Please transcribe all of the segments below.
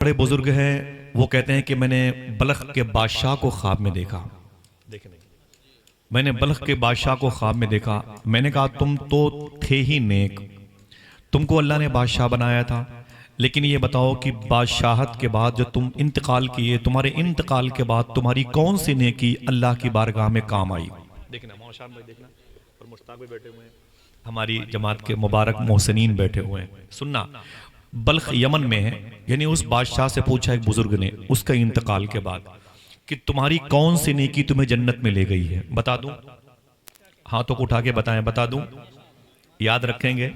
بڑے بزرگ ہیں، وہ کہتے ہیں کہ میں نے بلخ کے بادشاہ کو خواب میں دیکھا. میں نے بلخ کے بادشاہ کو خواب میں دیکھا. میں نے کہا تم تو تھے ہی نیک، تم کو اللہ نے بادشاہ بنایا تھا، لیکن یہ بتاؤ کہ بادشاہت کے بعد جو تم انتقال کیے، تمہارے انتقال کے بعد تمہاری کون سی نیکی اللہ کی بارگاہ میں کام آئی؟ دیکھنا موشان بھائی، دیکھنا، اور مشتاق بھی بیٹھے ہوئے ہیں، ہماری جماعت کے مبارک محسنین بیٹھے ہوئے ہیں. سننا، بلخ یمن میں ہے، یعنی اس بادشاہ سے پوچھا ایک بزرگ نے اس کا انتقال کے بعد کہ تمہاری کون سی نیکی تمہیں جنت میں لے گئی ہے؟ بتا دوں؟ ہاتھوں کو اٹھا کے بتائیں، بتا دوں؟ یاد رکھیں گے؟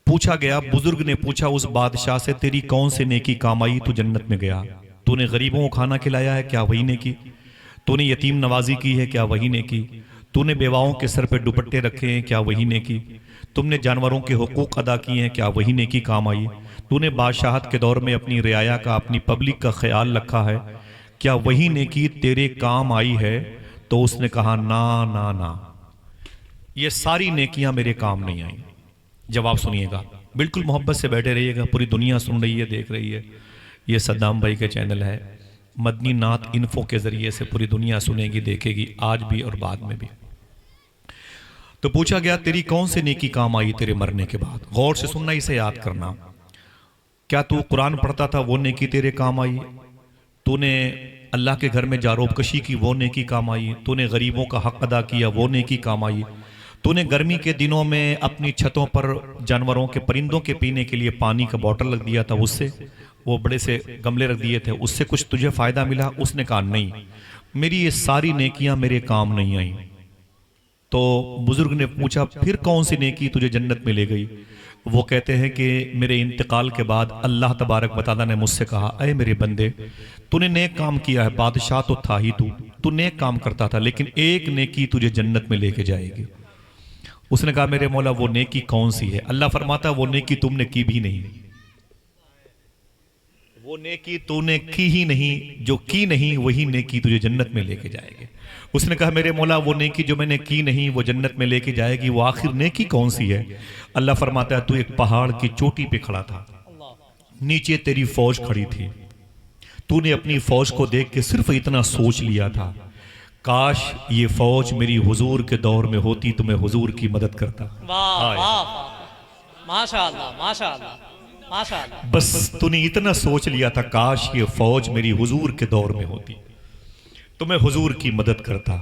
پوچھا گیا، بزرگ نے پوچھا اس بادشاہ سے تیری کون سی نیکی کام آئی تو جنت میں گیا؟ تو نے غریبوں کو کھانا کھلایا ہے، کیا وہی نیکی؟ تو نے یتیم نوازی کی ہے، کیا وہی نیکی؟ تو نے بیواؤں کے سر پہ دوپٹے رکھے ہیں، کیا وہی نیکی؟ تم نے جانوروں کے حقوق ادا کیے ہیں، کیا وہی نیکی کام آئی؟ تو نے بادشاہت کے دور میں اپنی رعایا کا، اپنی پبلک کا خیال رکھا ہے، کیا وہی نیکی تیرے کام آئی ہے؟ تو اس نے کہا نا نا نا، یہ ساری نیکیاں میرے کام نہیں آئیں. جواب سنیے گا، بالکل محبت سے بیٹھے رہیے گا، پوری دنیا سن رہی ہے، دیکھ رہی ہے. یہ صدام بھائی کے چینل ہے، مدنی نعت انفو کے ذریعے سے پوری دنیا سنے گی، دیکھے گی، آج بھی اور بعد میں بھی. تو پوچھا گیا تیری کون سی نیکی کام آئی تیرے مرنے کے بعد؟ غور سے سننا، اسے یاد کرنا. کیا تو قرآن پڑھتا تھا، وہ نیکی تیرے کام آئی؟ تو نے اللہ کے گھر میں جاروب کشی کی، وہ نیکی کام آئی؟ تو نے غریبوں کا حق ادا کیا، وہ نیکی کام آئی؟ تو نے گرمی کے دنوں میں اپنی چھتوں پر جانوروں کے، پرندوں کے پینے کے لیے پانی کا بوٹل رکھ دیا تھا، اس سے وہ بڑے سے گملے رکھ دیے تھے، اس سے کچھ تجھے فائدہ ملا؟ اس نے کہا نہیں، میری یہ ساری نیکیاں میرے کام نہیں آئیں. تو بزرگ نے پوچھا پھر کون سی نیکی تجھے جنت میں لے گئی؟ وہ کہتے ہیں کہ میرے انتقال کے بعد اللہ تبارک و تعالیٰ نے مجھ سے کہا اے میرے بندے، تو نے نیک کام کیا ہے، بادشاہ تو تھا ہی تو نیک کام کرتا تھا، لیکن ایک نیکی تجھے جنت میں لے کے جائے گی. اس نے کہا میرے مولا وہ نیکی کون سی ہے؟ اللہ فرماتا ہے وہ نیکی تم نے کی بھی نہیں، وہ نیکی تو نے کی ہی نہیں، جو کی نہیں وہی نیکی تجھے جنت میں لے کے جائے گی. اس نے کہا میرے مولا وہ نیکی جو میں نے کی نہیں وہ جنت میں لے کے جائے گی، وہ آخر نیکی کون سی ہے؟ اللہ فرماتا ہے تو ایک پہاڑ کی چوٹی پہ کھڑا تھا، نیچے تیری فوج کھڑی تھی، تو نے اپنی فوج کو دیکھ کے صرف اتنا سوچ لیا تھا کاش یہ فوج میری حضور کے دور میں ہوتی تو میں حضور کی مدد کرتا. واہ واہ، ماشاءاللہ ماشاءاللہ ماشاءاللہ. بس تو نے اتنا سوچ لیا تھا کاش یہ فوج میری حضور کے دور میں ہوتی تو میں حضور کی مدد کرتا،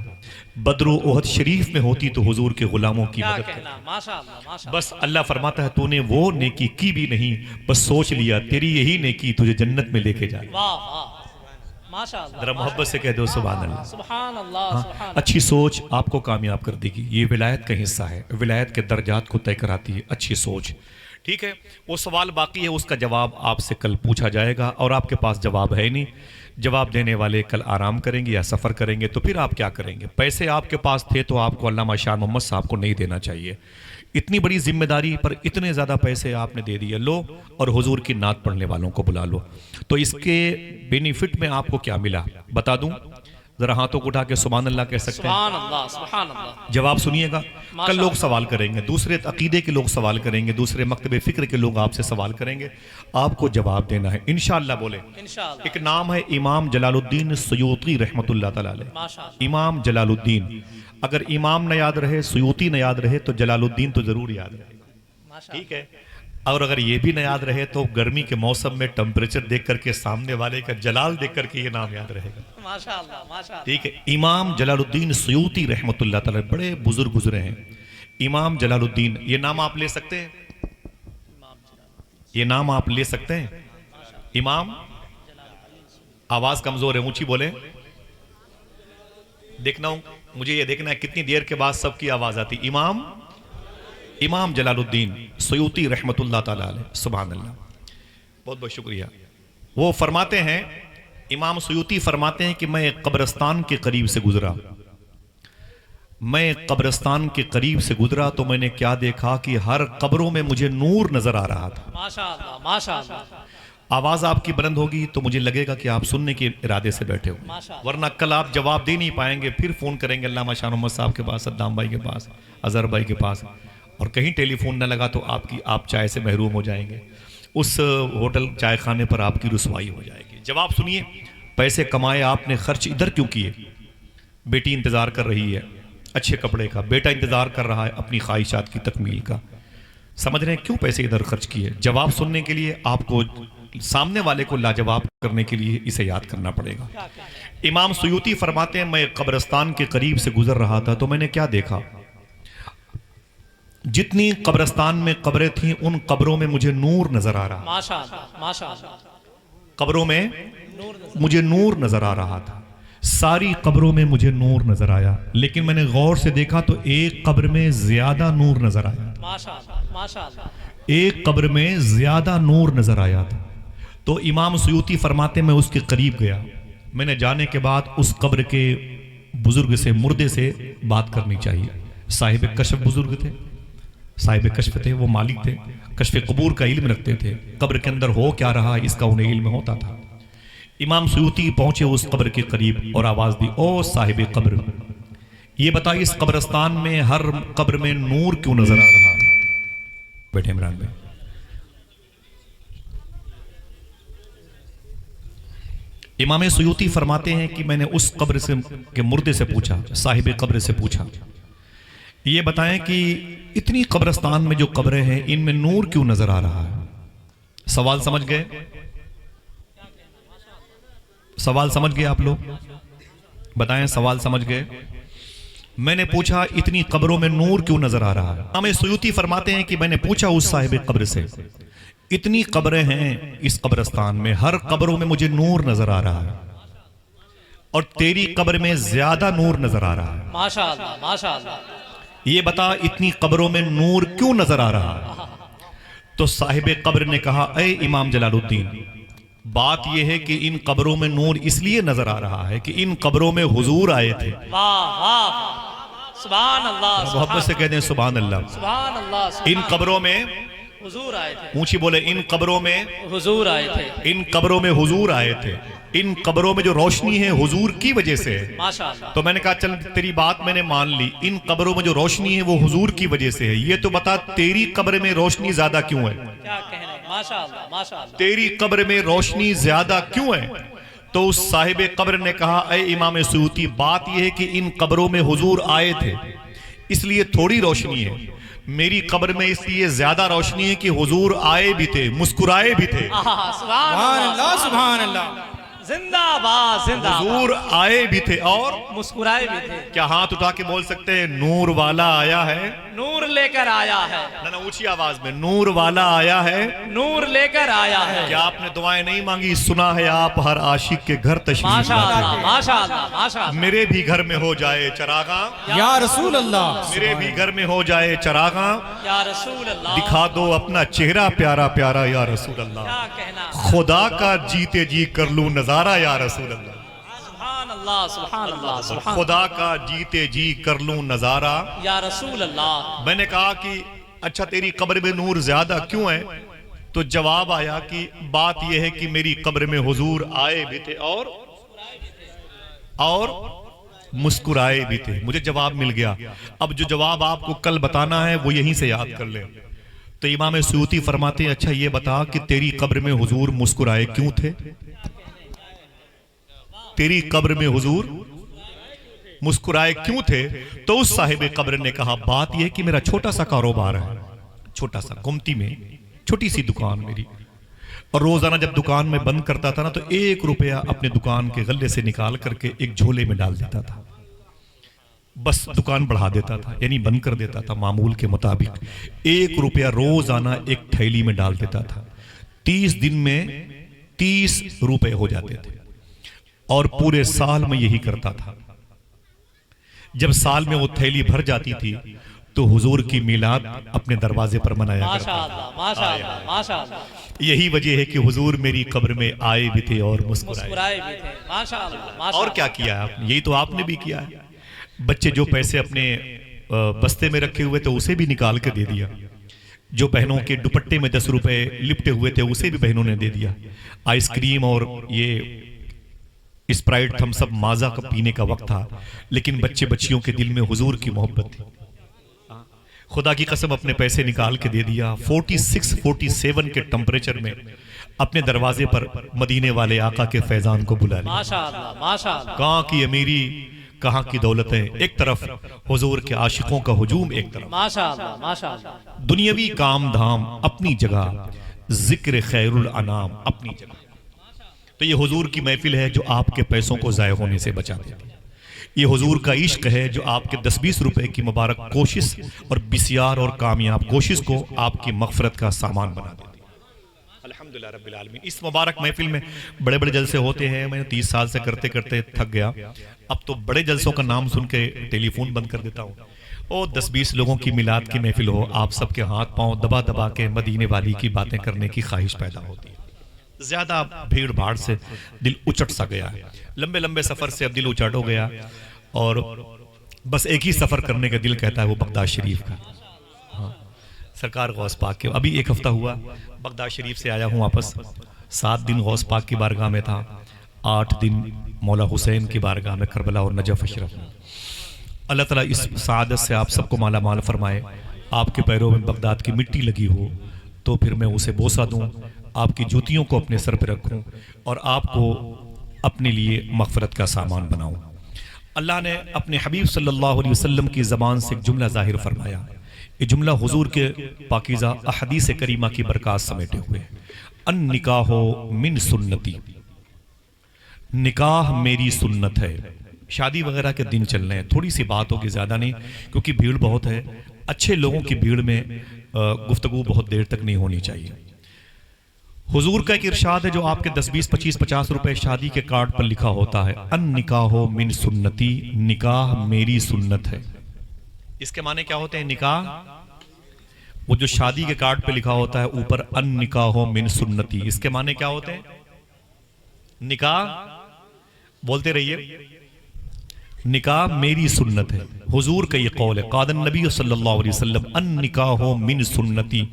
بدر و احد شریف میں ہوتی تو حضور کے غلاموں کی کیا مدد کرتا. کہنا، ماشاءاللہ ماشاءاللہ. بس اللہ فرماتا ہے تو نے وہ نیکی کی بھی نہیں، بس سوچ لیا تیری یہی نیکی تجھے جنت میں لے کے جائے. واہ واہ، ماشاءاللہ. ذرا محبت سے کہہ دو سبحان اللہ. سبحان اللہ سبحان اللہ. اچھی سوچ آپ کو کامیاب کر دے گی، یہ ولایت کا حصہ ہے، ولایت کے درجات کو طے کراتی ہے اچھی سوچ. ٹھیک ہے، وہ سوال باقی ہے، اس کا جواب آپ سے کل پوچھا جائے گا، اور آپ کے پاس جواب ہے نہیں. جواب دینے والے کل آرام کریں گے یا سفر کریں گے، تو پھر آپ کیا کریں گے؟ پیسے آپ کے پاس تھے تو آپ کو علامہ شاہ محمد صاحب کو نہیں دینا چاہیے. اتنی بڑی ذمہ داری پر اتنے زیادہ پیسے آپ نے دے دیے، لو اور حضور کی نعت پڑھنے والوں کو بلا لو. تو اس کے بینیفٹ میں آپ کو کیا ملا بتا دوں؟ ذرا ہاتھوں کو اٹھا کے سبحان اللہ کہہ سکتے ہیں؟ سبحان اللہ سبحان اللہ. جواب سنیے گا، کل لوگ سوال کریں گے، دوسرے عقیدے کے لوگ سوال کریں گے، دوسرے مکتب فکر کے لوگ آپ سے سوال کریں گے، آپ کو جواب دینا ہے انشاءاللہ. بولے انشاءاللہ. ایک نام ہے امام جلال الدین سیوطی رحمت اللہ تعالی علیہ. ماشاءاللہ. امام جلال الدین، اگر امام نہ یاد رہے، سیوطی نہ یاد رہے تو جلال الدین تو ضرور یاد رہے. ماشاءاللہ. ٹھیک ہے، اور اگر یہ بھی نہ یاد رہے تو گرمی کے موسم میں ٹمپریچر دیکھ کر کے سامنے والے کا جلال دیکھ کر کے یہ نام یاد رہے گا. ماشاءاللہ ماشاءاللہ. ٹھیک ہے، امام جلال الدین سیوطی رحمت اللہ تعالی، بڑے بزرگ گزرے ہیں. امام جلال الدین، یہ نام آپ لے سکتے ہیں؟ یہ نام آپ لے سکتے ہیں؟ امام، آواز کمزور ہے، اونچی بولیں. دیکھنا ہوں، مجھے یہ دیکھنا ہے کتنی دیر کے بعد سب کی آواز آتی. امام جلال الدین سیوطی رحمت اللہ تعالی علیہ. سبحان اللہ، بہت بہت شکریہ. وہ فرماتے ہیں، امام سیوطی فرماتے ہیں کہ میں قبرستان کے قریب سے گزرا، میں قبرستان کے قریب سے گزرا تو میں نے کیا دیکھا کہ ہر قبروں میں مجھے نور نظر آ رہا تھا. ماشاءاللہ ماشاءاللہ. آواز آپ کی بلند ہوگی تو مجھے لگے گا کہ آپ سننے کے ارادے سے بیٹھے ہو، ورنہ کل آپ جواب دے نہیں پائیں گے، پھر فون کریں گے علامہ شاہ محمد صاحب کے پاس، صدام بھائی کے پاس، اظہر بھائی کے پاس، اور کہیں ٹیلی فون نہ لگا تو آپ چائے سے محروم ہو جائیں گے. اس ہوٹل چائے خانے پر آپ کی رسوائی ہو جائے گی۔ جواب سنیے، پیسے کمائے آپ نے، خرچ ادھر کیوں کیے؟ بیٹی انتظار کر رہی ہے اچھے کپڑے کا، بیٹا انتظار کر رہا ہے اپنی خواہشات کی تکمیل کا، سمجھ رہے ہیں کیوں پیسے ادھر خرچ کیے؟ جواب سننے کے لیے آپ کو سامنے والے کو لاجواب کرنے کے لیے اسے یاد کرنا پڑے گا۔ امام سیوطی فرماتے ہیں میں قبرستان کے قریب سے گزر رہا تھا تو میں نے کیا دیکھا، جتنی قبرستان میں قبریں تھیں ان قبروں میں مجھے نور نظر آ رہا، ماشاءاللہ ماشاءاللہ، قبروں میں مجھے نور نظر آ رہا تھا، ساری قبروں میں مجھے نور نظر آیا، لیکن میں نے غور سے دیکھا تو ایک قبر میں زیادہ نور نظر آیا، ماشاءاللہ ماشاءاللہ، ایک قبر میں زیادہ نور نظر آیا تھا۔ تو امام سیوطی فرماتے میں اس کے قریب گیا، میں نے جانے کے بعد اس قبر کے بزرگ سے، مردے سے بات کرنی چاہیے۔ صاحب کشف بزرگ تھے، صاحب کشف تھے، وہ مالک تھے، کشف قبور کا علم رکھتے تھے، قبر کے اندر ہو کیا رہا اس کا انہیں علم ہوتا تھا۔ امام سیوطی پہنچے اس قبر کے قریب اور آواز دی، او صاحب قبر، یہ بتا اس قبرستان میں ہر قبر میں نور کیوں نظر آ رہا؟ بیٹھے عمران بھائی۔ امام سیوطی فرماتے ہیں کہ میں نے اس قبر سے کے مردے سے پوچھا، صاحب قبر سے پوچھا، یہ بتائیں کہ اتنی قبرستان میں جو قبریں ہیں ان میں نور کیوں نظر آ رہا ہے؟ سوال سمجھ گئے؟ سوال سمجھ گئے آپ لوگ؟ بتائیں سوال سمجھ گئے؟ میں نے پوچھا اتنی قبروں میں نور کیوں نظر آ رہا ہے؟ امام سیوطی فرماتے ہیں کہ میں نے پوچھا اس صاحب قبر سے، اتنی قبریں ہیں اس قبرستان میں، ہر قبروں میں مجھے نور نظر آ رہا ہے اور تیری قبر میں زیادہ نور نظر آ رہا ہے، ماشاءاللہ ماشاءاللہ، یہ بتا اتنی قبروں میں نور کیوں نظر آ رہا ہے؟ تو صاحب قبر نے کہا، اے امام جلال الدین، بات یہ ہے کہ ان قبروں میں نور اس لیے نظر آ رہا ہے کہ ان قبروں میں حضور آئے تھے۔ واہ واہ، سبحان اللہ، محبت سے کہتے ہیں سبحان اللہ۔ سبحان اللہ، ان قبروں میں حضور آئے تھے، اونچی بولے، ان قبروں میں، حضور آئے تھے، ان قبروں میں حضور آئے تھے، ان قبروں میں جو روشنی ہے حضور کی وجہ سے ہے۔ ماشاءاللہ، تو میں نے کہا چل تیری بات میں نے مان لی، ان قبروں میں جو روشنی ہے وہ حضور کی وجہ سے ہے، یہ تو بتا تیری قبر میں روشنی زیادہ کیوں ہے؟ کیا کہنے، ماشاءاللہ ماشاءاللہ، تیری قبر میں روشنی زیادہ کیوں ہے؟ تو اس صاحب قبر نے کہا، اے امام سیوطی، بات یہ ہے کہ ان قبروں میں حضور آئے تھے اس لیے تھوڑی روشنی ہے، میری قبر میں اس لیے زیادہ روشنی ہے کہ حضور آئے بھی تھے، مسکرائے بھی تھے، سبحان اللہ سبحان اللہ، زندہ باد زندہ باد، حضور آئے بھی تھے اور مسکرائے بھی تھے، کیا ہاتھ اٹھا کے بول سکتے ہیں نور والا آیا ہے؟ نور لے کر آیا ہے، نہ اونچی آواز میں، نور والا آیا ہے، نور لے کر آیا ہے، کیا آپ نے دعائیں نہیں مانگی؟ سنا ہے آپ ہر عاشق کے گھر تشریف ماشاءاللہ لاتے ہیں، ماشاءاللہ ماشاءاللہ، میرے بھی گھر میں ہو جائے چراغاں، یا رسول اللہ، میرے بھی گھر میں ہو جائے چراغاں، یا رسول اللہ، دکھا دو اپنا چہرہ پیارا پیارا یا رسول اللہ، کیا کہنا، خدا کا جیتے جی کر لوں نظارہ یا رسول اللہ، سبحان اللہ سبحان اللہ سبحان اللہ، خدا کا جیتے جی کر لوں نظارہ۔ یا رسول اللہ، میں نے کہا کہ اچھا تیری قبر میں نور زیادہ کیوں ہے؟ تو جواب آیا کہ بات یہ ہے کہ میری قبر میں حضور آئے بھی تھے اور مسکرائے بھی تھے۔ مجھے جواب مل گیا، اب جو جواب آپ کو کل بتانا ہے وہ یہیں سے یاد کر لیں۔ تو امام سیوطی فرماتے ہیں اچھا یہ بتا کہ تیری قبر میں حضور مسکرائے کیوں تھے؟ تیری قبر میں حضور مسکرائے کیوں تھے؟ تو اس صاحب قبر نے کہا بات یہ کہ میرا چھوٹا سا کاروبار ہے، چھوٹا سا گمتی میں چھوٹی سی دکان میری، اور روزانہ جب دکان میں بند کرتا تھا نا تو 1 روپیہ اپنے دکان کے غلے سے نکال کر کے ایک جھولے میں ڈال دیتا تھا، بس دکان بڑھا دیتا تھا، یعنی بند کر دیتا تھا معمول کے مطابق۔ 1 روپیہ روزانہ ایک تھیلی میں ڈال دیتا تھا، 30 دن میں 30 روپے ہو جاتے تھے، اور پورے سال میں یہی کرتا تھا۔ جب سال میں وہ تھیلی بھر جاتی تھی تو حضور کی میلاد اپنے دروازے پر منایا کرتا تھا۔ ماشاءاللہ ماشاءاللہ ماشاءاللہ، یہی وجہ ہے کہ حضور میری قبر میں آئے بھی تھے اور مسکرائے۔ مسکرائے بھی تھے، ماشاءاللہ ماشاءاللہ، اور کیا کیا ہے آپ نے؟ یہی تو آپ نے بھی کیا ہے۔ بچے جو پیسے اپنے بستے میں رکھے ہوئے تھے اسے بھی نکال کے دے دیا، جو بہنوں کے دوپٹے میں 10 روپے لپٹے ہوئے تھے اسے بھی بہنوں نے دے دیا۔ آئس کریم اور یہ اسپرائٹ تھم سب مازہ کا پینے کا وقت تھا، لیکن بچے بچیوں کے دل میں حضور کی محبت تھی۔ خدا کی قسم اپنے پیسے نکال کے دے دیا. 46 47 کے ٹمپریچر میں اپنے دروازے پر مدینے والے آقا کے فیضان کو بلا لیا. ماشاءاللہ ماشاءاللہ. کہاں کی امیری کہاں کی دولتیں، ایک طرف حضور کے عاشقوں کا ہجوم، ایک طرف ماشاءاللہ ماشاءاللہ. دنیاوی کام دھام اپنی جگہ، ذکر خیر الانام اپنی جگہ. تو یہ حضور کی محفل ہے جو آپ کے پیسوں کو ضائع ہونے سے بچا دیتی ہے. یہ حضور کا عشق ہے جو آپ کے 10-20 روپے کی مبارک کوشش اور بسیار اور کامیاب کوشش کو آپ کی مغفرت کا سامان بنا دیتی ہے. الحمدللہ رب العالمین. اس مبارک محفل میں بڑے بڑے جلسے ہوتے ہیں. میں نے 30 سال سے کرتے کرتے تھک گیا. اب تو بڑے جلسوں کا نام سن کے ٹیلی فون بند کر دیتا ہوں. اور 10-20 لوگوں کی میلاد کی محفل ہو، آپ سب کے ہاتھ پاؤں دبا دبا کے مدینے والی کی باتیں کرنے کی خواہش پیدا ہوتی ہے. زیادہ بھیڑ بھاڑ سے دل اچٹ سا گیا ہے. لمبے لمبے سفر سے اب دل اچٹ ہو گیا، اور بس ایک ہی سفر کرنے کا دل کہتا ہے، وہ بغداد شریف کا. سرکار غوث پاک کے ابھی 1 ہفتہ ہوا بغداد شریف سے آیا ہوں واپس. 7 دن غوث پاک کی بارگاہ میں تھا، 8 دن مولا حسین کی بارگاہ میں کربلا اور نجف اشرف میں. اللہ تعالیٰ اس سعادت سے آپ سب کو مالا مال فرمائے. آپ کے پیروں میں بغداد کی مٹی لگی ہو تو پھر میں اسے بوسہ دوں، آپ کی جوتیوں کو اپنے سر پہ رکھوں اور آپ کو اپنے لیے مغفرت کا سامان بناؤں. اللہ نے اپنے حبیب صلی اللہ علیہ وسلم کی زبان سے ایک جملہ ظاہر فرمایا. یہ جملہ حضور کے پاکیزہ احادیث کریمہ کی برکات سمیٹے ہوئے. النکاح من سنتی، نکاح میری سنت ہے. شادی وغیرہ کے دن چل رہے ہیں، تھوڑی سی بات ہوگی، زیادہ نہیں، کیونکہ بھیڑ بہت ہے. اچھے لوگوں کی بھیڑ میں گفتگو بہت دیر تک نہیں ہونی چاہیے. حضور کا ایک ارشاد ہے جو آپ کے 10 20 25 50 روپے شادی کے کارڈ پر لکھا ہوتا ہے، النکاح من سنتی، نکاح میری سنت ہے. اس کے معنی کیا ہوتے ہیں؟ نکاح، وہ جو شادی کے کارڈ پہ لکھا ہوتا ہے اوپر النکاح من سنتی، اس کے معنی کیا ہوتے ہیں؟ نکاح، بولتے رہیے، نکاح میری سنت ہے. حضور کا یہ قول ہے، قال النبی صلی اللہ علیہ وسلم النکاح من سنتی،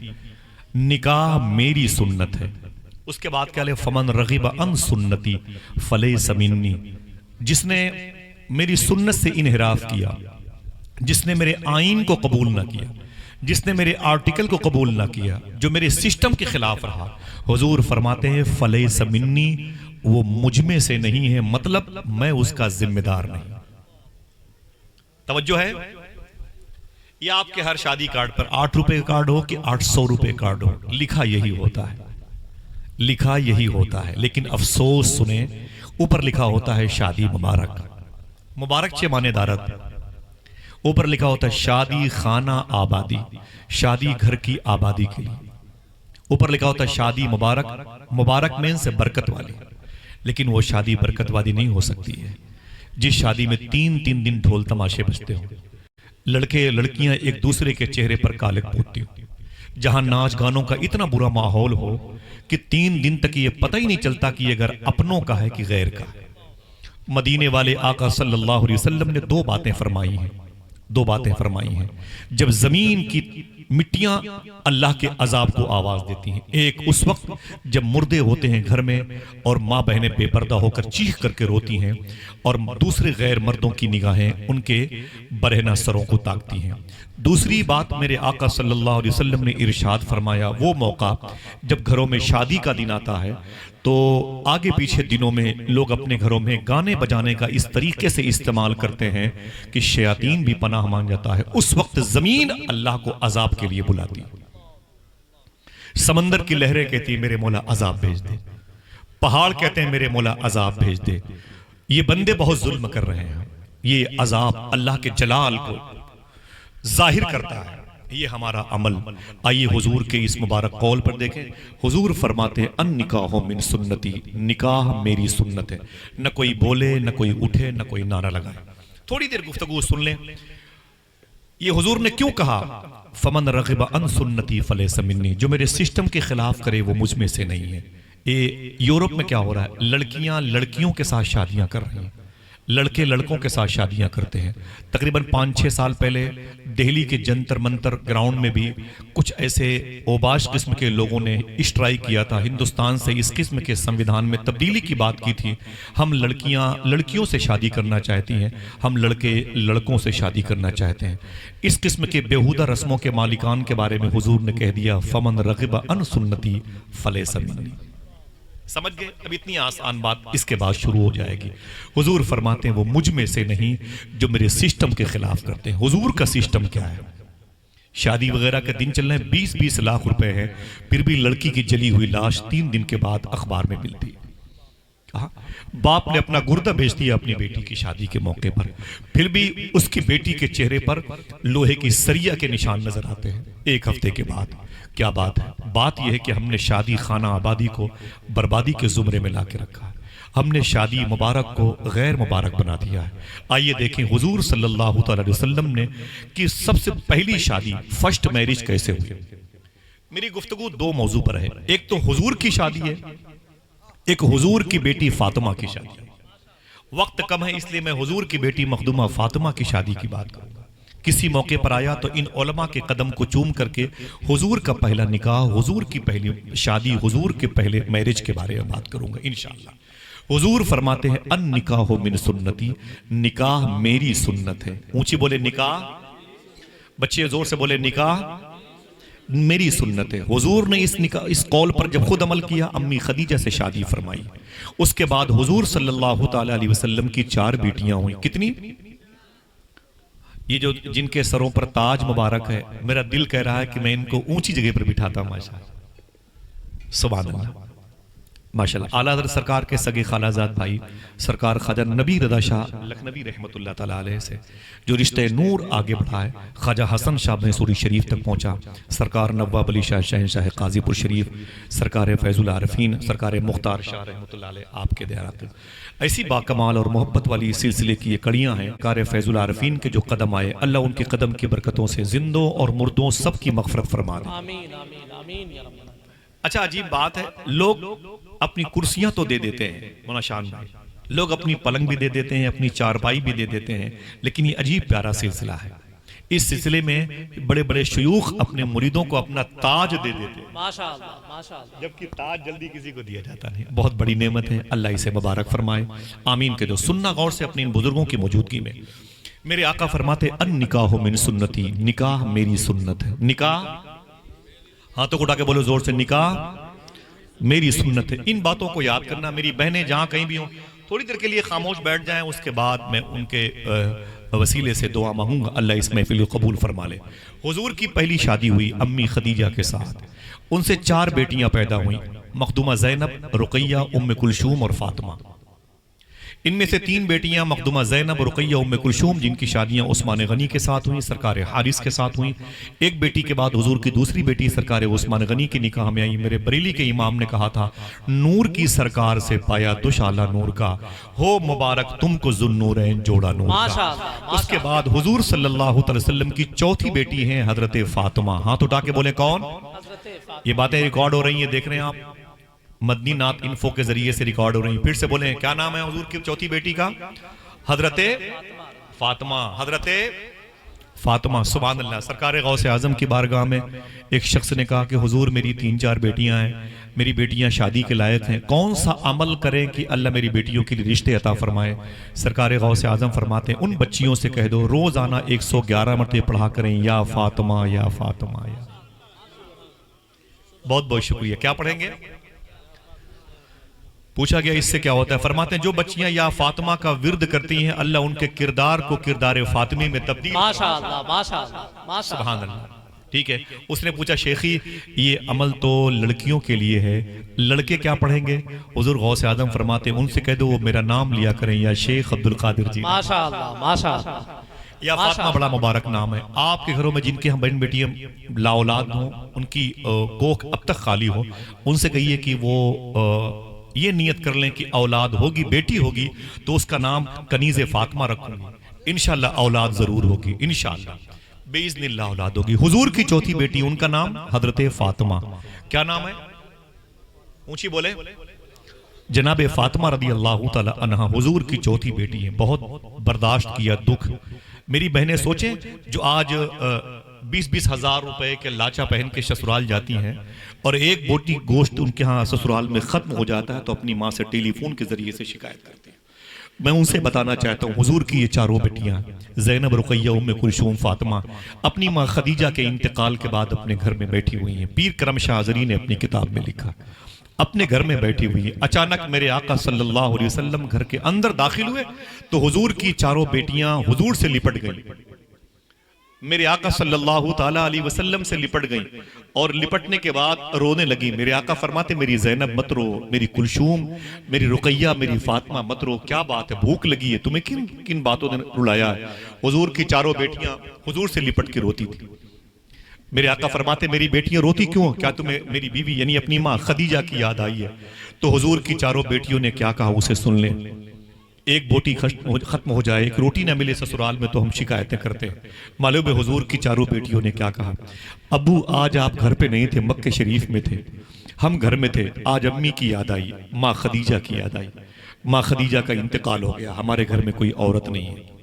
نکاح میری سنت ہے. اس کے بعد کیا لے، فمن رغب عن سنتی فلیس منی، جس نے میری سنت سے انحراف کیا، جس نے میرے آئین کو قبول نہ کیا، جس نے میرے آرٹیکل کو قبول نہ کیا، جو میرے سسٹم کے خلاف رہا، حضور فرماتے ہیں فلیس منی، وہ مجھ میں سے نہیں ہے، مطلب میں اس کا ذمہ دار نہیں. توجہ ہے؟ یہ آپ کے ہر شادی کارڈ پر 8 روپے کا کارڈ ہو کہ 800 روپے کارڈ ہو، لکھا یہی ہوتا ہے، لکھا یہی ہوتا ہے. لیکن افسوس سنیں، اوپر لکھا ہوتا ہے شادی مبارک، مبارک چے معنی دارت، اوپر لکھا ہوتا ہے شادی خانہ آبادی، شادی گھر کی آبادی کے لیے. اوپر لکھا ہوتا ہے شادی مبارک، مبارک مین سے برکت والی. لیکن وہ شادی برکت والی نہیں ہو سکتی ہے جس شادی میں 3 دن ڈھول تماشے بجتے ہوں، لڑکے لڑکیاں ایک دوسرے کے چہرے پر کالک پوتتی ہوں، جہاں ناچ گانوں کا اتنا برا ماحول ہو کہ 3 دن تک یہ پتہ ہی نہیں چلتا کہ یہ گھر اپنوں کا ہے کہ غیر کا. مدینے والے آقا صلی اللہ علیہ وسلم نے 2 باتیں فرمائی ہیں، 2 باتیں فرمائی ہیں جب زمین کی مٹیاں اللہ کے عذاب کو آواز دیتی ہیں. ایک اس وقت جب مردے ہوتے ہیں گھر میں اور ماں بہنیں بے پردہ ہو کر چیخ کر کے روتی ہیں، اور دوسرے غیر مردوں کی نگاہیں ان کے برہنہ سروں کو تاکتی ہیں. دوسری بات میرے آقا صلی اللہ علیہ وسلم نے ارشاد فرمایا، وہ موقع جب گھروں میں شادی کا دن آتا ہے تو آگے پیچھے دنوں میں لوگ اپنے گھروں میں گانے بجانے کا اس طریقے سے استعمال کرتے ہیں کہ شیاطین بھی پناہ مانگ جاتا ہے. اس وقت زمین اللہ کو عذاب کے لیے بلاتی، سمندر کی لہریں کہتی ہیں میرے مولا عذاب بھیج دے، پہاڑ کہتے ہیں میرے مولا عذاب بھیج دے، یہ بندے بہت ظلم کر رہے ہیں. یہ عذاب اللہ کے جلال کو ظاہر کرتا ہے، یہ ہمارا عمل. آئیے حضور کے اس مبارک قول پر دیکھیں. حضور فرماتے ہیں النکاح من سنتی، نکاح میری سنت ہے. نہ کوئی بولے، نہ کوئی اٹھے، نہ کوئی نعرہ لگائے. تھوڑی دیر گفتگو سن لیں. یہ حضور نے کیوں کہا فمن رغب عن سنتی فلیس منی، جو میرے سسٹم کے خلاف کرے وہ مجھ میں سے نہیں ہے. یہ یورپ میں کیا ہو رہا ہے، لڑکیاں لڑکیوں کے ساتھ شادیاں کر رہی ہیں، لڑکے لڑکوں کے ساتھ شادیاں کرتے ہیں. تقریباً 5-6 سال پہلے دہلی کے جنتر منتر گراؤنڈ میں بھی کچھ ایسے اوباش قسم کے لوگوں نے اسٹرائک کیا تھا. ہندوستان سے اس قسم کے سنویدھان میں تبدیلی کی بات کی تھی. ہم لڑکیاں لڑکیوں سے شادی کرنا چاہتی ہیں, ہم لڑکے لڑکوں سے شادی کرنا چاہتے ہیں. اس قسم کے بیہودہ رسموں کے مالکان کے بارے میں حضور نے کہہ دیا فمن رغب عن سنتی فلیس منی. سمجھ گئے؟ اب اتنی آسان بات اس کے بعد شروع ہو جائے گی. حضور فرماتے ہیں وہ مجھ میں سے نہیں جو میرے سسٹم کے خلاف کرتے ہیں. حضور کا سسٹم کیا ہے؟ شادی وغیرہ کا دن چل رہے ہیں, 20-20 لاکھ روپے ہیں, پھر بھی لڑکی کی جلی ہوئی لاش 3 دن کے بعد اخبار میں ملتی. باپ نے اپنا گردہ بیچ دیا اپنی بیٹی کی شادی کے موقع پر, پھر بھی اس کی بیٹی کے چہرے پر لوہے کی سریا کے نشان نظر آتے ہیں 1 ہفتے کے بعد. کیا بات ہے؟ بات یہ ہے کہ ہم نے شادی خانہ آبادی کو بربادی کے زمرے میں لا کے رکھا ہے. ہم نے شادی مبارک کو غیر مبارک بنا دیا ہے. آئیے دیکھیں حضور صلی اللہ علیہ وسلم نے کہ سب سے پہلی شادی فرسٹ میرج کیسے ہوئی. میری گفتگو 2 موضوع پر ہے. ایک تو حضور کی شادی ہے, ایک حضور کی بیٹی فاطمہ کی شادی. وقت کم ہے اس لیے میں حضور کی بیٹی مخدومہ فاطمہ کی شادی کی بات کروں گا. کسی موقع پر آیا تو ان علماء کے قدم کو چوم کر کے حضور کا پہلا نکاح, حضور کی پہلی شادی, حضور کے پہلے میرج کے بارے میں بات کروں گا انشاءاللہ. حضور فرماتے ہیں ان نکاح من سنتی, نکاح میری سنت ہے. اونچی بولے نکاح, بچے زور سے بولے نکاح میری سنت ہے. حضور نے اس قول پر جب خود عمل کیا, امی خدیجہ سے شادی فرمائی. اس کے بعد حضور صلی اللہ تعالی علیہ وسلم کی 4 بیٹیاں ہوئیں. کتنی؟ یہ جو جن کے سروں پر تاج مبارک ہے, میرا دل کہہ رہا ہے کہ میں ان کو اونچی جگہ پر بٹھاتا ہوں. ماشاءاللہ سبحان اللہ ماشاءاللہ. اعلیٰ حضرت سرکار کے سگے خالہ زاد بھائی سرکار خواجہ نبی رضا شاہ لکھنوی رحمت اللہ تعالیٰ علیہ سے جو رشتہ نور آگے بڑھائے, خواجہ حسن شاہ بنسوری شریف تک پہنچا. سرکار نواب علی شاہ شہنشاہ قاضی پور شریف, سرکار فیض العارفین, سرکار مختار شاہ رحمت اللہ علیہ آپ کے دیارات. ایسی باکمال اور محبت والی سلسلے کی یہ کڑیاں ہیں. سرکار فیض العارفین کے جو قدم آئے, اللہ ان کے قدم کی برکتوں سے زندوں اور مردوں سب کی مغفرت فرما دے. آمین آمین آمین یا رب. اچھا عجیب بات ہے, لوگ اپنی کرسیاں تو دے دیتے ہیں مولانا شان بھائی, لوگ اپنی پلنگ بھی دے دیتے ہیں, اپنی چارپائی بھی دے دیتے ہیں, لیکن یہ عجیب پیارا سلسلہ ہے. اس سلسلے میں بڑے بڑے شیوخ اپنے مریدوں کو اپنا تاج دے دیتے ہیں, ماشاءاللہ ماشاءاللہ, جبکہ تاج جلدی کسی کو دیا جاتا نہیں. بہت بڑی نعمت ہے, اللہ اسے مبارک فرمائے. آمین کہہ دو. سننا غور سے اپنے ان بزرگوں کی موجودگی میں. میرے آقا فرماتے ان نکاح من سنتی, نکاح میری سنت ہے. نکاح ہاتھوں کو اٹھا کے بولو زور سے, نکاح میری سنت ہے. ان باتوں کو یاد کرنا. میری بہنیں جہاں کہیں بھی ہوں تھوڑی دیر کے لیے خاموش بیٹھ جائیں, اس کے بعد میں ان کے وسیلے سے دعا مانگوں گا, اللہ اس محفل کو قبول فرما لے. حضور کی پہلی شادی ہوئی امی خدیجہ کے ساتھ. ان سے 4 بیٹیاں پیدا ہوئیں, مخدومہ زینب, رقیہ, ام کلثوم اور فاطمہ. ان میں سے 3 بیٹیاں مخدومہ زینب, رقیہ, ام کلثوم جن کی شادیاں عثمان غنی کے ساتھ ہوئیں, سرکار حارث کے ساتھ ہوئیں. ایک بیٹی کے بعد حضور کی دوسری بیٹی سرکار عثمان غنی کی نکاح میں آئی. میرے بریلی کے امام نے کہا تھا نور کی سرکار سے پایا دشالہ نور کا, ہو مبارک تم کو ذوالنورین جوڑا نور کا. اس کے بعد حضور صلی اللہ علیہ وسلم کی چوتھی بیٹی ہیں حضرت فاطمہ. ہاتھ اٹھا کے بولے کون؟ یہ باتیں ریکارڈ ہو رہی ہیں, دیکھ رہے ہیں آپ, مدنی نات انفو کے ذریعے سے ریکارڈ ہو رہی ہیں. پھر سے بولیں کیا نام ہے حضور کی چوتھی بیٹی کا؟ حضرت فاطمہ. حضرت فاطمہ. سبحان اللہ. سرکار غوث اعظم کی بارگاہ میں ایک شخص نے کہا کہ حضور میری 3-4 بیٹیاں ہیں, میری بیٹیاں شادی کے لائق ہیں, کون سا عمل کریں کہ اللہ میری بیٹیوں کے لیے رشتے عطا فرمائے؟ سرکار غوث اعظم فرماتے ہیں ان بچیوں سے کہہ دو روزانہ 111 مرتبہ پڑھا کریں یا فاطمہ یا فاطمہ یا. بہت بہت شکریہ. کیا پڑھیں گے؟ پوچھا گیا اس سے کیا ہوتا ہے؟ فرماتے ہیں جو بچیاں یا فاطمہ کا ورد کرتی ہیں اللہ ان کے کردار کو کردار فاطمی میں تبدیل. ماشاءاللہ ماشاءاللہ ماشاءاللہ. سبحان اللہ. ٹھیک ہے. اس نے پوچھا شیخی یہ عمل تو لڑکیوں کے لیے ہے, لڑکے کیا پڑھیں گے؟ حضور غوث اعظم فرماتے ہیں ان سے کہہ دو وہ میرا نام لیا کریں یا شیخ عبدالقادر جی. ماشاءاللہ ماشاءاللہ. یا فاطمہ بڑا مبارک نام ہے. آپ کے گھروں میں جن کے ہم بہن بیٹیاں لا اولاد ہوں, ان کی کوکھ اب تک خالی ہو, ان سے کہیے کہ وہ یہ نیت کر لیں کہ اولاد ہوگی, بیٹی ہوگی تو اس کا نام کنیز فاطمہ رکھوں گی. انشاءاللہ اولاد ضرور ہوگی, انشاءاللہ باذن اللہ اولاد ہوگی. حضور کی چوتھی بیٹی ان کا نام حضرت فاطمہ. کیا نام ہے؟ اونچی بولے. جناب فاطمہ رضی اللہ تعالی عنہ حضور کی چوتھی بیٹی ہیں، بہت برداشت کیا دکھ. میری بہنیں سوچیں جو آج 20-20 ہزار روپے کے لاچا پہن کے سسرال جاتی ہیں اور ایک بوٹی گوشت ان کے ہاں سسرال میں ختم ہو جاتا ہے تو اپنی ماں سے ٹیلی فون کے ذریعے سے شکایت کرتے ہیں. میں ان سے بتانا چاہتا ہوں حضور کی یہ چاروں بیٹیاں زینب، رقیہ، ام کلثوم، فاطمہ اپنی ماں خدیجہ کے انتقال کے بعد اپنے گھر میں بیٹھی ہوئی ہیں. پیر کرم شاہ ازری نے اپنی کتاب میں لکھا اپنے گھر میں بیٹھی ہوئی. اچانک میرے آقا صلی اللہ علیہ وسلم گھر کے اندر داخل ہوئے تو حضور کی چاروں بیٹیاں حضور سے لپٹ گئیں. میرے آقا صلی اللہ تعالیٰ علیہ وسلم سے لپٹ گئیں اور لپٹنے کے بعد رونے لگی. میرے آقا فرماتے میری زینب مت رو، میری کلثوم، میری رقیہ، میری فاطمہ مت رو، کیا بات ہے، بھوک لگی ہے تمہیں، کن باتوں نے رلایا ہے. حضور کی چاروں بیٹیاں حضور سے لپٹ کے روتی تھی. میرے آقا فرماتے میری بیٹیاں روتی کیوں، کیا تمہیں میری بیوی یعنی اپنی ماں خدیجہ کی یاد آئی ہے؟ تو حضور کی چاروں بیٹیوں نے کیا کہا اسے سن لیں. ایک بوٹی ختم ہو جائے، ایک روٹی نہ ملے سسرال میں تو ہم شکایتیں کرتے ہیں. معلوم ہے حضور کی چاروں بیٹیوں نے کیا کہا، ابو آج آپ گھر پہ نہیں تھے، مکہ شریف میں تھے، ہم گھر میں تھے، آج امی کی یاد آئی، ماں خدیجہ کی یاد آئی، ماں خدیجہ کا انتقال ہو گیا، ہمارے گھر میں کوئی عورت نہیں ہے،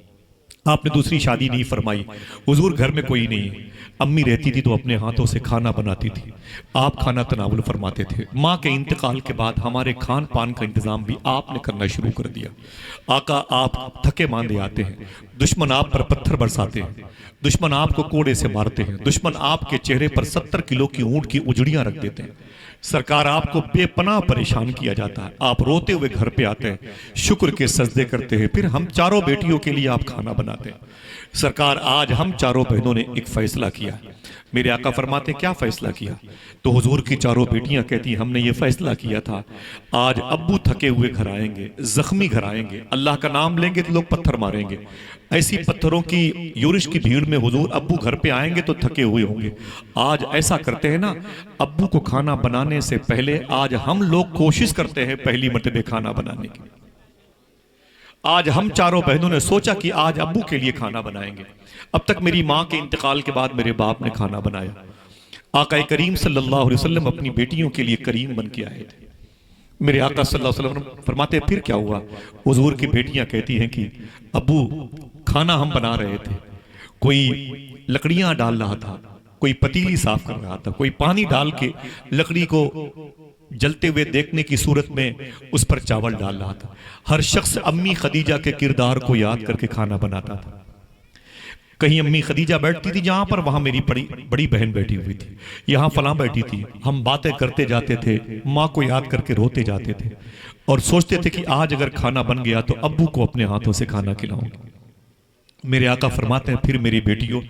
آپ نے دوسری شادی نہیں فرمائی، حضور گھر میں کوئی نہیں ہے. امی رہتی تھی تو اپنے ہاتھوں سے کھانا بناتی تھی، آپ کھانا تناول فرماتے تھے. ماں کے انتقال کے بعد ہمارے کھان پان کا انتظام بھی آپ نے کرنا شروع کر دیا. آقا آپ تھکے ماندے آتے ہیں، دشمن آپ پر پتھر برساتے ہیں، دشمن آپ کو کوڑے سے مارتے ہیں، دشمن آپ کے چہرے پر 70 کلو کی اونٹ کی اجڑیاں رکھ دیتے ہیں. سرکار آپ کو بے پناہ پریشان کیا جاتا ہے، آپ روتے ہوئے گھر پہ آتے ہیں، شکر کے سجدے کرتے ہیں، پھر ہم چاروں بیٹیوں کے لیے آپ کھانا بناتے ہیں. سرکار آج ہم چاروں بہنوں نے ایک فیصلہ کیا. میرے آقا فرماتے کیا فیصلہ کیا؟ تو حضور کی چاروں بیٹیاں کہتی ہم نے یہ فیصلہ کیا تھا آج ابو تھکے ہوئے گھر آئیں گے، زخمی گھر آئیں گے، اللہ کا نام لیں گے تو لوگ پتھر ماریں گے. ایسی پتھروں کی یورش کی بھیڑ میں حضور ابو گھر پہ آئیں گے تو تھکے ہوئے ہوں گے. آج ایسا کرتے ہیں نا، ابو کو کھانا بنانے سے پہلے آج ہم لوگ کوشش کرتے ہیں پہلی مرتبہ کھانا بنانے کی. آج ہم چاروں بہنوں نے سوچا کہ آج ابو کے لیے کھانا بنائیں گے. اب تک میری ماں کے انتقال کے بعد میرے باپ نے کھانا بنایا. آقا کریم صلی اللہ علیہ وسلم اپنی بیٹیوں کے لیے کریم بن کے آئے تھے. میرے آقا صلی اللہ علیہ وسلم فرماتے پھر کیا ہوا؟ حضور کی بیٹیاں کہتی ہیں کہ ابو کھانا ہم بنا رہے تھے، کوئی لکڑیاں ڈال رہا تھا، کوئی پتیلی صاف کر رہا تھا، کوئی پانی ڈال کے لکڑی کو جلتے ہوئے دیکھنے کی صورت میں اس پر چاول ڈال رہا تھا. ہر شخص امی خدیجہ کے کردار کو یاد کر کے کھانا بناتا تھا. کہیں امی خدیجہ بیٹھتی تھی جہاں پر وہاں میری بڑی بہن بیٹھی ہوئی تھی، یہاں فلاں بیٹھی تھی. ہم باتیں کرتے جاتے تھے، ماں کو یاد کر کے روتے جاتے تھے اور سوچتے تھے کہ آج اگر کھانا بن گیا تو ابو کو اپنے ہاتھوں سے کھانا کھلاؤں گے. میرے آقا فرماتے ہیں پھر میری بیٹیوں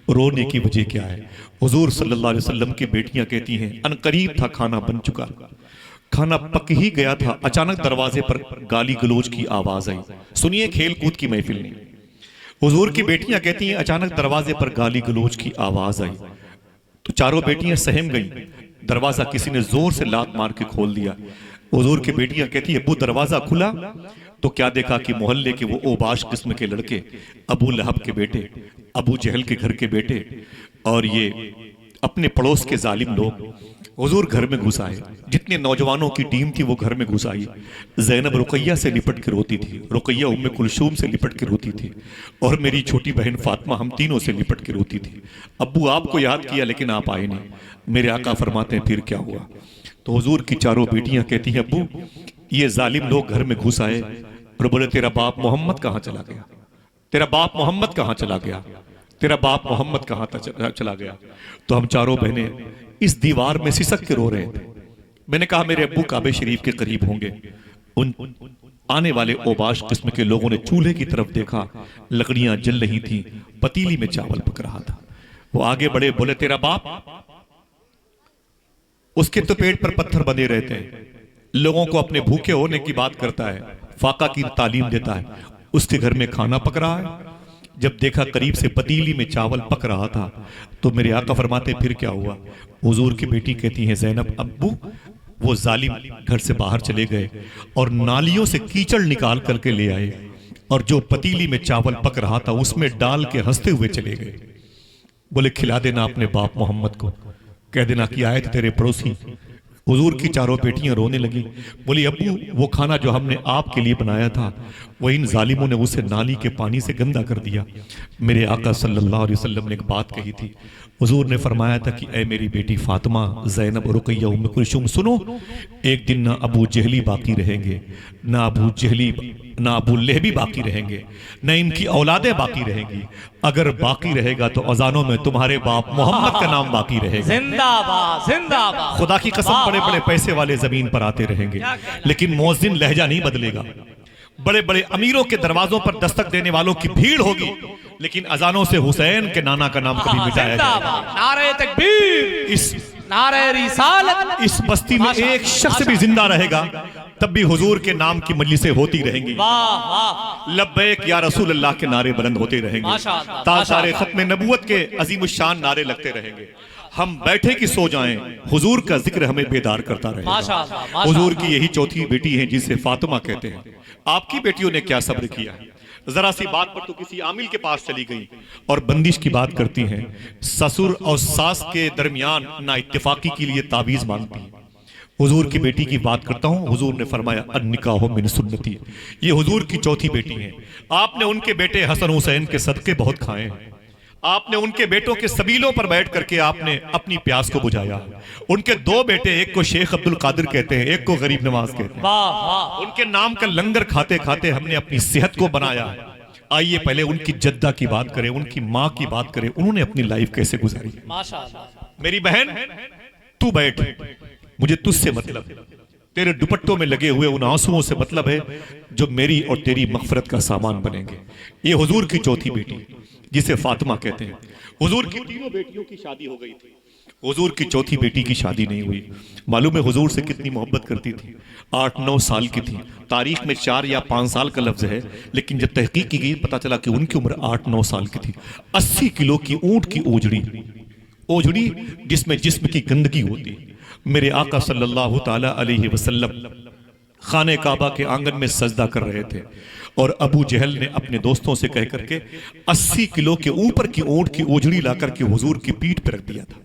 رونے کی وجہ کیا ہے؟ حضور صلی اللہ علیہ وسلم کی بیٹیاں کہتی ہیں ان قریب تھا کھانا بن چکا، کھانا پک ہی گیا تھا، اچانک دروازے پر گالی گلوچ کی آواز آئی. سنیے کھیل کود کی محفل نہیں. حضور کی بیٹیاں کہتی ہیں اچانک دروازے پر گالی گلوچ کی آواز آئی تو چاروں بیٹیاں سہم گئیں. دروازہ کسی نے زور سے لات مار کے کھول دیا. حضور کی بیٹیاں کہتی ہیں ابو دروازہ کھلا تو کیا دیکھا کہ محلے کے وہ اوباش قسم کے لڑکے، ابو لہب کے بیٹے، ابو جہل کے گھر کے بیٹے اور یہ اپنے پڑوس کے ظالم لوگ حضور گھر میں گھس آئے. جتنے نوجوانوں کی ٹیم تھی وہ گھر میں گھس آئی. زینب رقیہ سے لپٹ کے روتی تھی، رقیہ ام کلثوم سے لپٹ کے روتی تھی اور میری چھوٹی بہن فاطمہ ہم تینوں سے لپٹ کے روتی تھی. ابو آپ کو یاد کیا لیکن آپ آئے نہیں. میرے آقا فرماتے ہیں پھر کیا ہوا؟ تو حضور کی چاروں بیٹیاں کہتی ہیں ابو یہ ظالم لوگ گھر میں گھس آئے اور بولے تیرا باپ محمد کہاں چلا گیا؟ تیرا باپ محمد کہاں چلا گیا؟ تیرا باپ محمد کہاں چلا گیا؟ تو ہم چاروں بہنیں اس دیوار میں سسک کے رو رہے تھے. میں نے کہا میرے ابو کعبے شریف کے قریب ہوں گے. ان آنے والے اوباش قسم کے لوگوں نے چولہے کی طرف دیکھا، لکڑیاں جل رہی تھیں، پتیلی میں چاول پک رہا تھا. وہ آگے بڑھے بولے تیرا باپ، اس کے تو پیٹ پر پتھر بندھے رہتے ہیں، لوگوں کو اپنے بھوکے ہونے کی بات کرتا ہے، فاقہ کی تعلیم دیتا ہے، اس کے گھر میں کھانا پک رہا ہے. جب دیکھا قریب سے پتیلی میں چاول پک رہا تھا تو میرے آقا فرماتے پھر کیا ہوا؟ حضور کی بیٹی کہتی ہیں زینب ابو وہ ظالم گھر سے باہر چلے گئے اور نالیوں سے کیچڑ نکال کر کے لے آئے اور جو پتیلی میں چاول پک رہا تھا اس میں ڈال کے ہنستے ہوئے چلے گئے. بولے کھلا دینا اپنے باپ محمد کو، کہہ دینا کہ آئے تھے تیرے پڑوسی حضور کی چاروں بیٹیاں رونے لگی، بولی ابو وہ کھانا جو ہم نے آپ کے لیے بنایا تھا وہ ان ظالموں نے اسے نالی کے پانی سے گندا کر دیا۔ میرے آقا صلی اللہ علیہ وسلم نے ایک بات کہی تھی، حضور نے فرمایا تھا کہ اے میری بیٹی فاطمہ، زینب، رقیہ، ام کلثوم، سنو، ایک دن نہ ابو جہلی باقی رہیں گے، نہ ابو لہبی باقی رہیں گے، نہ ان کی اولادیں باقی رہیں گی، اگر باقی رہے گا تو اذانوں میں تمہارے باپ محمد کا نام باقی رہے گا۔ زندہ باد زندہ باد، خدا کی قسم بڑے بڑے پیسے والے زمین پر آتے رہیں گے لیکن مؤذن لہجہ نہیں بدلے گا، بڑے بڑے امیروں کے دروازوں پر دستک دینے والوں کی بھیڑ ہوگی لیکن اذانوں سے حسین کے نانا کا نام کبھی مٹایا زندہ جائے گا۔ باد، نعرہ تکبیر، اس نعرہ رسالت، اس بستی میں ایک شخص بھی زندہ رہے گا تب بھی حضور کے نام کی مجلسیں ہوتی رہیں گی، واہ واہ، لبیک یا رسول اللہ کے نعرے بلند ہوتے رہیں گے، ماشاءاللہ، تاجدار ختم نبوت کے عظیم الشان نعرے لگتے رہیں گے، ہم بیٹھے کی سو جائیں حضور کا ذکر ہمیں بیدار کرتا رہے گا۔ ماشاءاللہ، حضور کی یہی چوتھی بیٹی ہیں جسے فاطمہ کہتے ہیں۔ آپ کی بیٹیوں نے کیا صبر کیا، ذرا سی بات پر تو کسی عامل کے پاس چلی گئی اور بندش کی بات کرتی ہیں، سسر اور ساس کے درمیان نا اتفاقی کے لیے تعویذ مانگتی ہیں۔ حضور کی بیٹی کی بات کرتا ہوں، حضور نے فرمایا النکاح من سنتی، یہ حضور کی چوتھی بیٹی ہیں۔ آپ نے ان کے بیٹے حسن حسین کے صدقے بہت کھائے ہیں، آپ نے ان کے بیٹوں کے سبیلوں پر بیٹھ کر کے آپ نے اپنی پیاس کو بجھایا۔ ان کے دو بیٹے، ایک کو شیخ عبد القادر کہتے ہیں، ایک کو غریب نواز کہتے ہیں، واہ واہ، ان کے نام کا لنگر کھاتے کھاتے ہم نے اپنی صحت کو بنایا۔ آئیے پہلے ان کی جدہ کی بات کریں، ان کی ماں کی بات کریں، انہوں نے اپنی لائف کیسے گزاری۔ ماشاءاللہ، میری بہن تو بیٹھ، مجھے تجھ سے مطلب ہے، تیرے دوپٹوں میں لگے ہوئے ان آنسوؤں سے مطلب ہے جو میری اور تیری مغفرت کا سامان بنیں گے۔ یہ حضور کی چوتھی بیٹی جسے فاطمہ کہتے ہیں۔ حضور کی تینوں بیٹیوں کی شادی ہو گئی تھی، حضور کی چوتھی بیٹی کی شادی نہیں ہوئی۔ معلوم ہے حضور سے کتنی محبت کرتی تھی، 8-9 سال کی تھی، تاریخ میں 4 یا 5 سال کا لفظ ہے لیکن جب تحقیق کی گئی پتا چلا کہ ان کی عمر 8-9 سال کی تھی۔ 80 کلو کی اونٹ کی اوجڑی جس میں جسم کی گندگی ہوتی۔ میرے آقا صلی اللہ تعالی علیہ وسلم خانہ کعبہ کے آنگن میں سجدہ کر رہے تھے اور ابو جہل نے اپنے دوستوں سے کہہ کر کے 80 کلو کے اوپر کی اونٹ کی اوجڑی لا کر کے حضور کی پیٹھ پہ رکھ دیا تھا۔